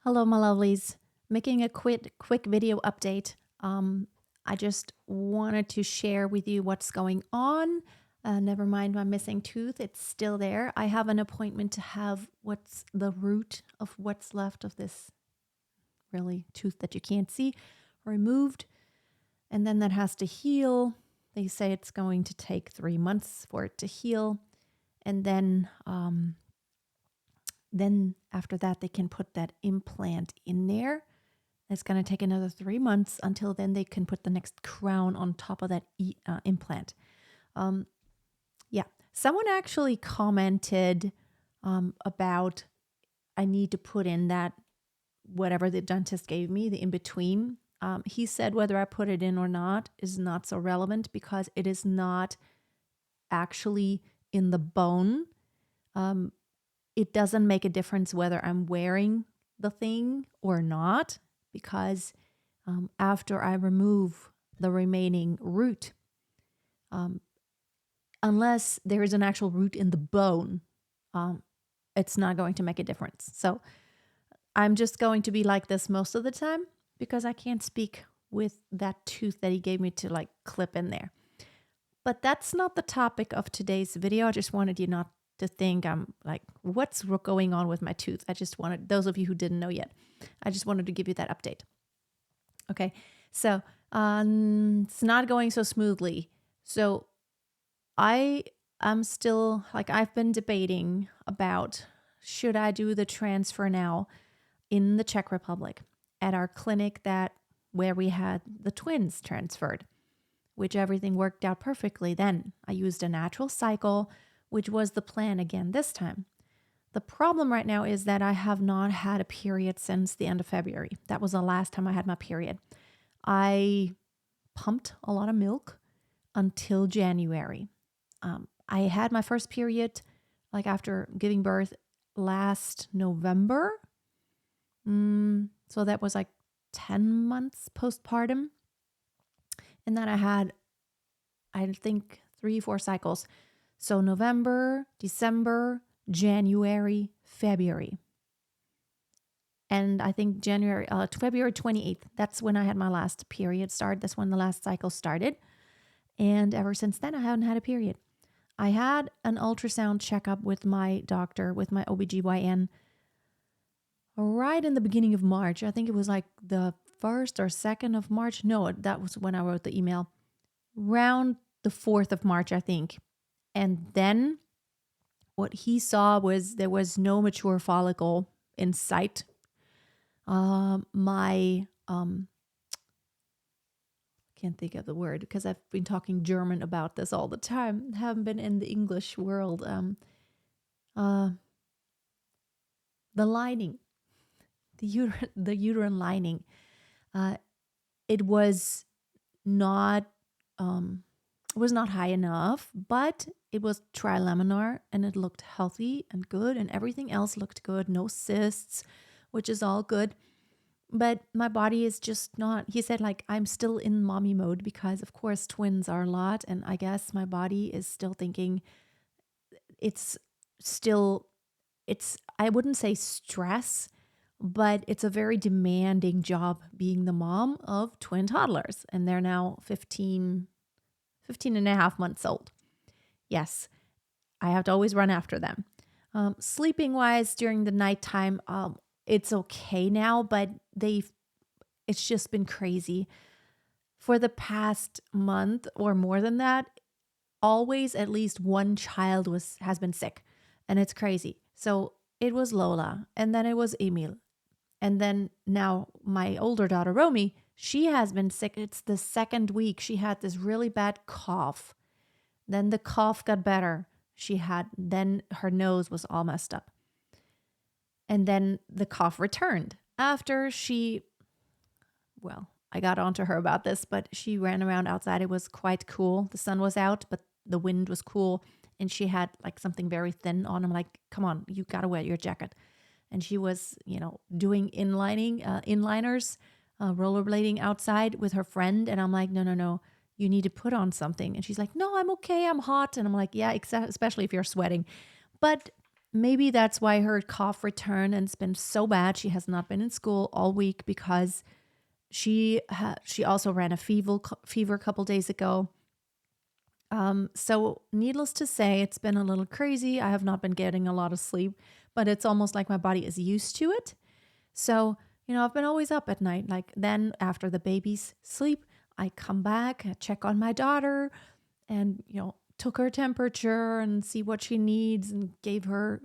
Hello, my lovelies. Making a quick video update. I just wanted to share with you what's going on. Never mind my missing tooth; it's still there. I have an appointment to have what's the root of what's left of this really tooth that you can't see removed, and then that has to heal. They say it's going to take 3 months for it to heal, and then after that they can put that implant in there. It's going to take another 3 months until then they can put the next crown on top of that implant. Um, yeah, someone actually commented about I need to put in that whatever the dentist gave me, the in between. He said whether I put it in or not is not so relevant because it is not actually in the bone. It doesn't make a difference whether I'm wearing the thing or not because after I remove the remaining root, unless there is an actual root in the bone, it's not going to make a difference. So I'm just going to be like this most of the time because I can't speak with that tooth that he gave me to like clip in there. But that's not the topic of today's video. I just wanted you not to think I'm like, what's going on with my tooth? I just wanted, those of you who didn't know yet, I just wanted to give you that update. Okay, so it's not going so smoothly. So I'm still like, I've been debating about should I do the transfer now in the Czech Republic at our clinic where we had the twins transferred, which everything worked out perfectly then. I used a natural cycle, which was the plan again this time. The problem right now is that I have not had a period since the end of February. That was the last time I had my period. I pumped a lot of milk until January. I had my first period like after giving birth last November. So that was like 10 months postpartum. And then I had, I think, 3-4 cycles. So November, December, January, February. And I think February 28th, that's when I had my last period start. That's when the last cycle started. And ever since then, I haven't had a period. I had an ultrasound checkup with my doctor, with my OBGYN, right in the beginning of March. I think it was like the 1st or 2nd of March. No, that was when I wrote the email. Around the 4th of March, I think. And then what he saw was there was no mature follicle in sight. Can't think of the word because I've been talking German about this all the time. Haven't been in the English world. The lining, the uterine lining. It was not high enough, but it was trilaminar and it looked healthy and good, and everything else looked good. No cysts, which is all good. But my body is just not, he said, like, I'm still in mommy mode because, of course, twins are a lot. And I guess my body is still thinking I wouldn't say stress, but it's a very demanding job being the mom of twin toddlers. And they're now 15 and a half months old. Yes, I have to always run after them. Sleeping wise during the nighttime, it's okay now, but it's just been crazy. For the past month or more than that, always at least one child has been sick, and it's crazy. So it was Lola, and then it was Emil, and then now my older daughter Romy, she has been sick. It's the 2nd week. She had this really bad cough. Then the cough got better. Then her nose was all messed up. And then the cough returned after I got onto her about this, but she ran around outside. It was quite cool. The sun was out, but the wind was cool. And she had like something very thin on. I'm like, come on, you got to wear your jacket. And she was, doing inliners, rollerblading outside with her friend. And I'm like, no, you need to put on something. And she's like, no, I'm okay. I'm hot. And I'm like, yeah, especially if you're sweating. But maybe that's why her cough returned and it's been so bad. She has not been in school all week because she also ran a fever a couple days ago. So needless to say, it's been a little crazy. I have not been getting a lot of sleep, but it's almost like my body is used to it. So, I've been always up at night. Like then after the babies sleep, I come back, I check on my daughter and, took her temperature and see what she needs and gave her,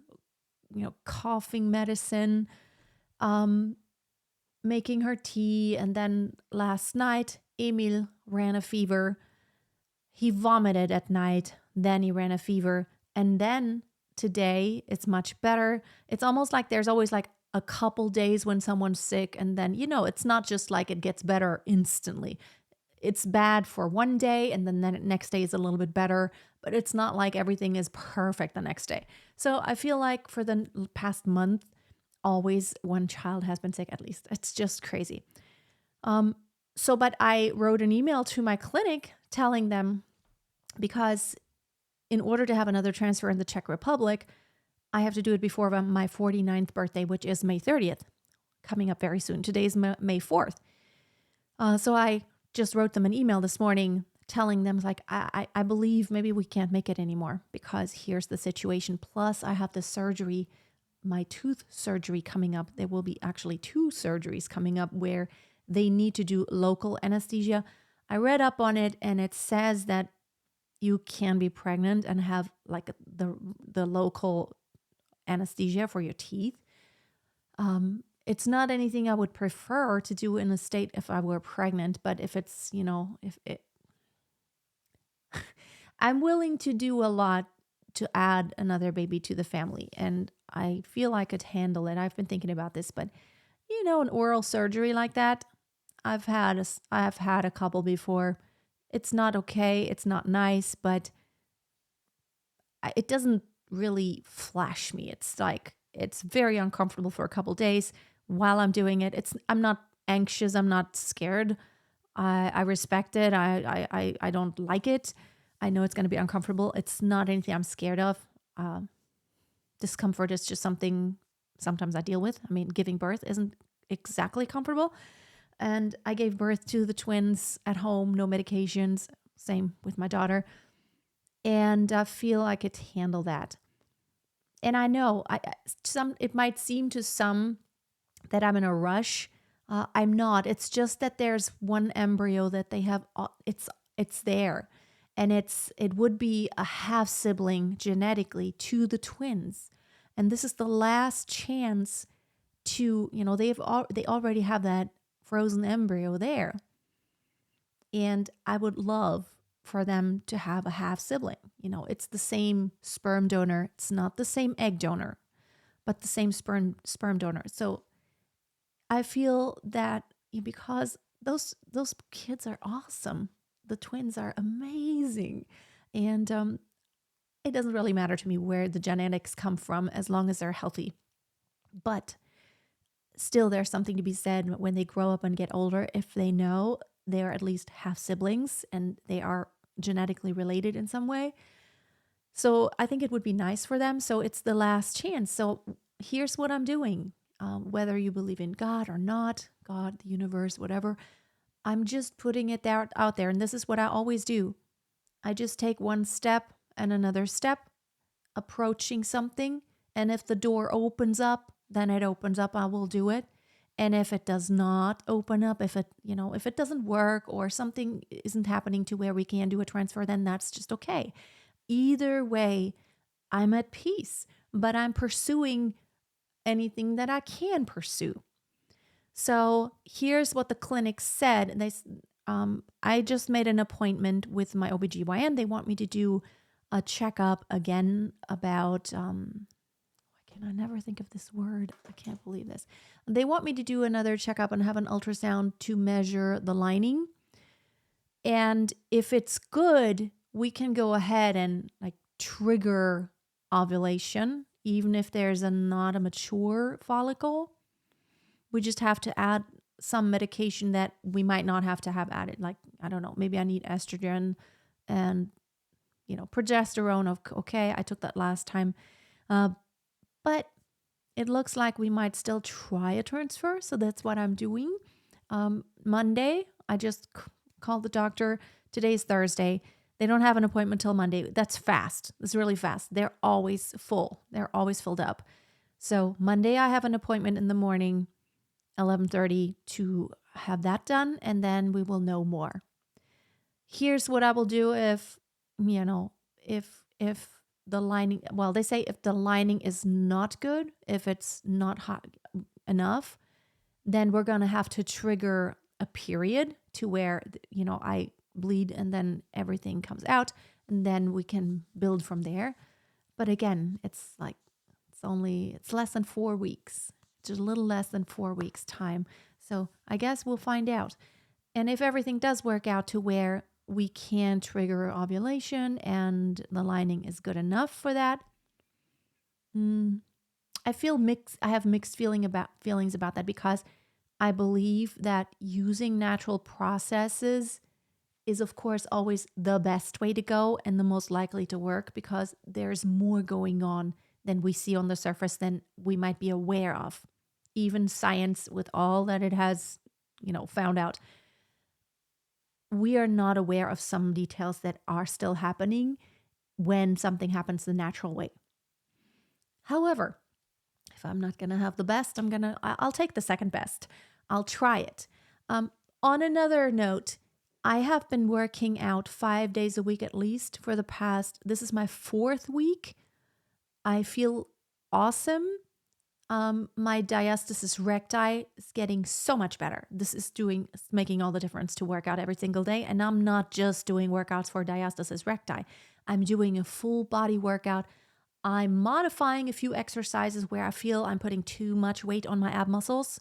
coughing medicine, um, making her tea. And then last night, Emil ran a fever. He vomited at night, then he ran a fever. And then today, it's much better. It's almost like there's always like a couple days when someone's sick, and then, it's not just like it gets better instantly. It's bad for one day, and then the next day is a little bit better, but it's not like everything is perfect the next day. So I feel like for the past month, always one child has been sick at least. It's just crazy. But I wrote an email to my clinic telling them, because in order to have another transfer in the Czech Republic, I have to do it before my 49th birthday, which is May 30th, coming up very soon. Today's May 4th. So I just wrote them an email this morning telling them, like, I believe maybe we can't make it anymore because here's the situation. Plus, I have the surgery, my tooth surgery coming up. There will be actually 2 surgeries coming up where they need to do local anesthesia. I read up on it, and it says that you can be pregnant and have like the local anesthesia for your teeth. It's not anything I would prefer to do in a state if I were pregnant, but if it's, I'm willing to do a lot to add another baby to the family, and I feel I could handle it. I've been thinking about this, but an oral surgery like that, I've had a couple before. It's not okay. It's not nice, but it doesn't really flash me. It's like, it's very uncomfortable for a couple days while I'm doing it. I'm not anxious. I'm not scared. I respect it. I don't like it. I know it's going to be uncomfortable. It's not anything I'm scared of. Discomfort is just something sometimes I deal with. I mean, giving birth isn't exactly comfortable. And I gave birth to the twins at home, no medications. Same with my daughter. And I feel I could handle that. And I know it might seem to some that I'm in a rush. I'm not. It's just that there's one embryo that they have. It's there, and it would be a half sibling genetically to the twins, and this is the last chance to they already have that frozen embryo there, and I would love for them to have a half sibling. It's the same sperm donor. It's not the same egg donor, but the same sperm donor. So I feel that because those kids are awesome. The twins are amazing. And it doesn't really matter to me where the genetics come from as long as they're healthy. But still, there's something to be said when they grow up and get older, if they know they're at least half siblings and they are genetically related in some way. So I think it would be nice for them. So it's the last chance. So here's what I'm doing. Whether you believe in God or not, God, the universe, whatever, I'm just putting it out there. And this is what I always do. I just take one step and another step, approaching something. And if the door opens up, then it opens up. I will do it. And if it does not open up, if it doesn't work or something isn't happening to where we can do a transfer, then that's just okay. Either way, I'm at peace, but I'm pursuing anything that I can pursue. So here's what the clinic said. I just made an appointment with my OBGYN. They want me to do a checkup again about, I never think of this word. I can't believe this. They want me to do another checkup and have an ultrasound to measure the lining. And if it's good, we can go ahead and trigger ovulation, even if there's not a mature follicle. We just have to add some medication that we might not have to have added. I don't know, maybe I need estrogen and, progesterone. Okay, I took that last time. but it looks like we might still try a transfer. So that's what I'm doing. Monday, I just called the doctor. Today's Thursday. They don't have an appointment till Monday. That's fast. It's really fast. They're always full. They're always filled up. So Monday, I have an appointment in the morning, 11:30, to have that done, and then we will know more. Here's what I will do if, if the lining, well, they say if the lining is not good, if it's not hot enough, then we're going to have to trigger a period to where, I bleed and then everything comes out, and then we can build from there. But again, it's less than 4 weeks, just a little less than 4 weeks time. So I guess we'll find out. And if everything does work out to where we can trigger ovulation and the lining is good enough for that, I feel mixed. I have mixed feelings about that, because I believe that using natural processes is, of course, always the best way to go and the most likely to work, because there's more going on than we see on the surface than we might be aware of. Even science, with all that it has, found out, we are not aware of some details that are still happening when something happens the natural way. However, if I'm not going to have the best, I'll take the second best. I'll try it. On another note, I have been working out 5 days a week at least for this is my 4th week. I feel awesome. My diastasis recti is getting so much better. This is making all the difference to work out every single day. And I'm not just doing workouts for diastasis recti. I'm doing a full body workout. I'm modifying a few exercises where I feel I'm putting too much weight on my ab muscles.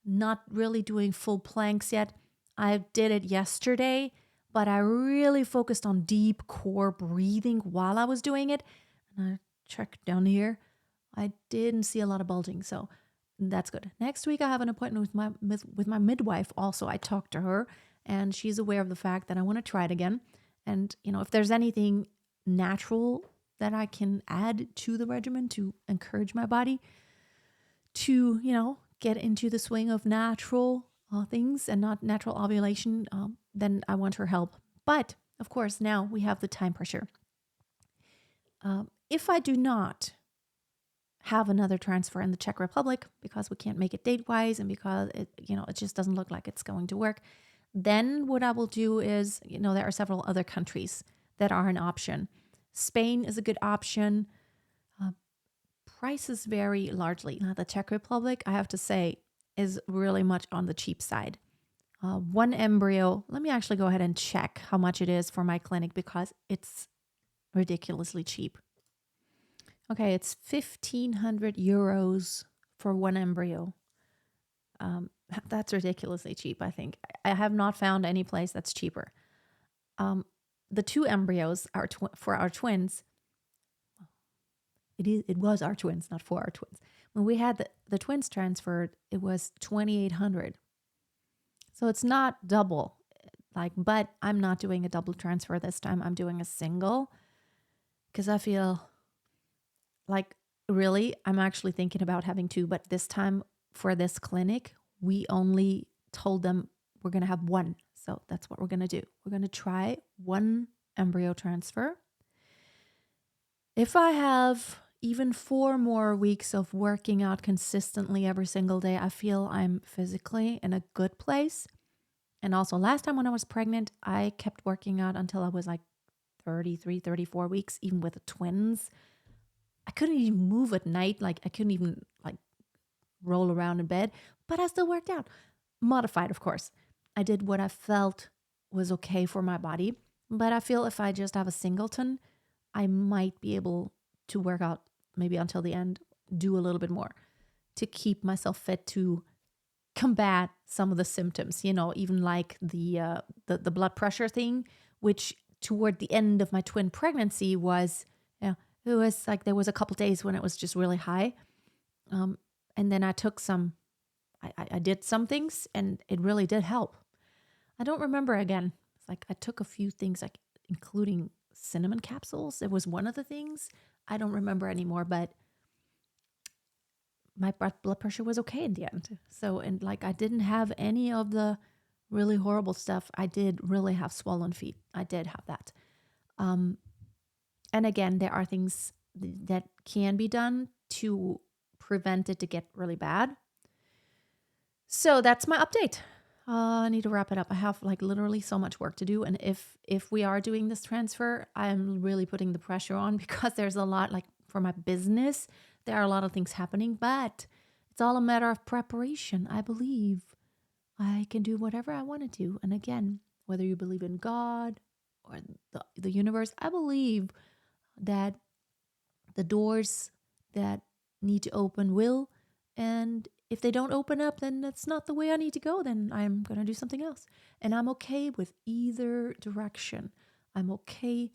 Not really doing full planks yet. I did it yesterday, but I really focused on deep core breathing while I was doing it. And I checked down here. I didn't see a lot of bulging, so that's good. Next week, I have an appointment with my midwife also. I talked to her, and she's aware of the fact that I want to try it again. And, if there's anything natural that I can add to the regimen to encourage my body to, get into the swing of natural things and not natural ovulation, then I want her help. But, of course, now we have the time pressure. If I do not have another transfer in the Czech Republic, because we can't make it date-wise and because it just doesn't look like it's going to work, then what I will do is, there are several other countries that are an option. Spain is a good option. Prices vary largely. Now, the Czech Republic, I have to say, is really much on the cheap side. One embryo, let me actually go ahead and check how much it is for my clinic, because it's ridiculously cheap. Okay, it's 1,500 euros for one embryo. That's ridiculously cheap, I think. I have not found any place that's cheaper. The 2 embryos are for our twins. It was our twins, not for our twins. When we had the twins transferred, it was 2,800. So it's not double, but I'm not doing a double transfer this time. I'm doing a single, because I feel really, I'm actually thinking about having 2, but this time for this clinic, we only told them we're going to have 1. So that's what we're going to do. We're going to try 1 embryo transfer. If I have even 4 more weeks of working out consistently every single day, I feel I'm physically in a good place. And also, last time when I was pregnant, I kept working out until I was 33, 34 weeks, even with the twins. I couldn't even move at night. I couldn't even roll around in bed, but I still worked out. Modified, of course. I did what I felt was okay for my body, but I feel if I just have a singleton, I might be able to work out maybe until the end, do a little bit more to keep myself fit to combat some of the symptoms, even the blood pressure thing, which toward the end of my twin pregnancy was, it was there was a couple days when it was just really high. And then I took I did some things and it really did help. I don't remember again. It's I took a few things, including cinnamon capsules. It was one of the things. I don't remember anymore, but my blood pressure was okay in the end. So, and like I didn't have any of the really horrible stuff. I did really have swollen feet. I did have that. Um, and again, there are things that can be done to prevent it to get really bad. So that's my update. I need to wrap it up. I have like literally so much work to do, and if we are doing this transfer, I'm really putting the pressure on because there's a lot, like for my business, there are a lot of things happening, but it's all a matter of preparation. I believe I can do whatever I want to do, and again, whether you believe in God or the universe, I believe that the doors that need to open will. And if they don't open up, then that's not the way I need to go. Then I'm going to do something else. And I'm okay with either direction. I'm okay.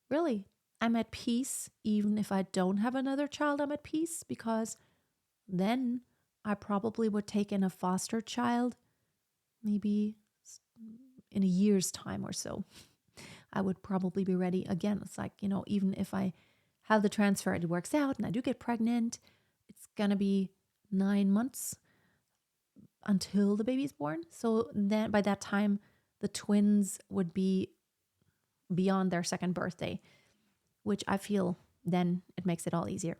Really, I'm at peace. Even if I don't have another child, I'm at peace because then I probably would take in a foster child maybe in a year's time or so. I would probably be ready again. It's like, even if I have the transfer, it works out and I do get pregnant, it's going to be 9 months until the baby's born. So then by that time, the twins would be beyond their second birthday, which I feel then it makes it all easier.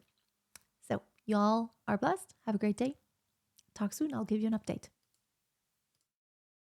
So y'all are blessed. Have a great day. Talk soon. I'll give you an update.